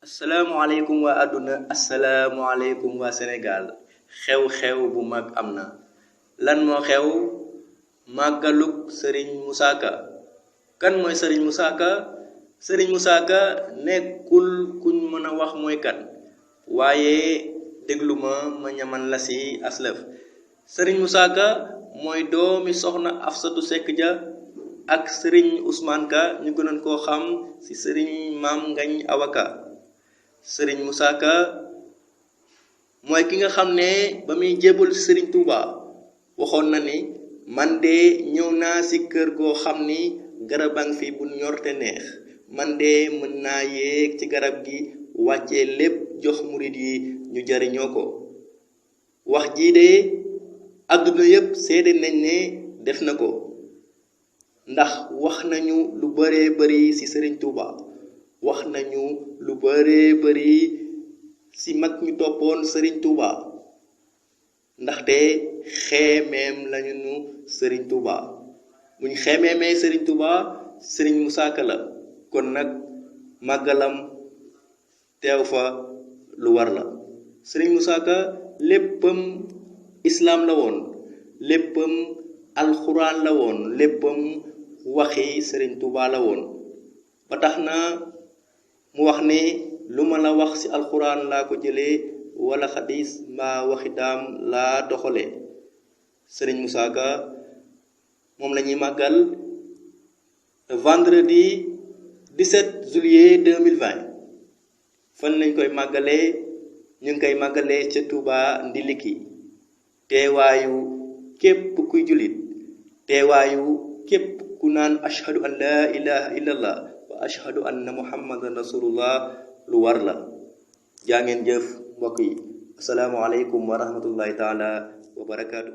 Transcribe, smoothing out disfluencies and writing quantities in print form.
asalaamualeykum waa àdduna asalaamualeykum waa Sénégal xew-xew bu mag am na lan moo xew màggaluk sëriñ Moussa Ka kan mooy sëriñ Moussa Ka sëriñ Moussa Ka nekkul kuñ mën a wax mooy kan waaye déglu ma ñaman la si aslëf sëriñ Moussa Ka mooy doomi soxna Afsatu Sekk Ja ak sëriñ Ousmane Ka ñu gënoon koo xam ci sëriñ Maam Ngañ Awa Ka sëriñ Moussa Ka mooy ki nga xam ne ba muy jébal sëriñ Touba waxoon na ni man de ñëw naa ci kër goo xam ni garabang fi bu ñor te neex man de mën naa yéeg ci garab gi wàccee lépp jox murid yi ñu jariñoo ko wax jii de àdduna yépp seede nañ ne def na ko ndax wax nañu lu baree bari ci sëriñ Touba wax nañu lu baree bari ci mag ñu toppoon sëriñ Touba ndaxte xeemeem lañu nu sëriñ Touba buñ xeemeemee sëriñ Touba sëriñ Moussa Ka la kon nag màggalam teew fa lu war la sëriñ Moussa Ka léppam islaam la woon léppam alxuraan la woon léppam waxi sëriñ Touba la woon ba tax na mu wax ne lu ma la wax ci alxuraan laa ko jëlee wala xadis mbaa waxi daam laa doxale sëriñ Moussa Ka moom la ñuy màggal vendredi 17 juillet 2020 fan lañ koy màggalee ñu ngi koy màggalee ca Touba Ndiliki teewaayu képp kuy jullit teewaayu képp ku naan ashhadu an laa ilaha illallah wa ashhadu anna muhammadan rasulullah lu war la jaa ngeen jëf mbokk yi asalaamu aleykum wa rahmatullahi taala wa barakaatu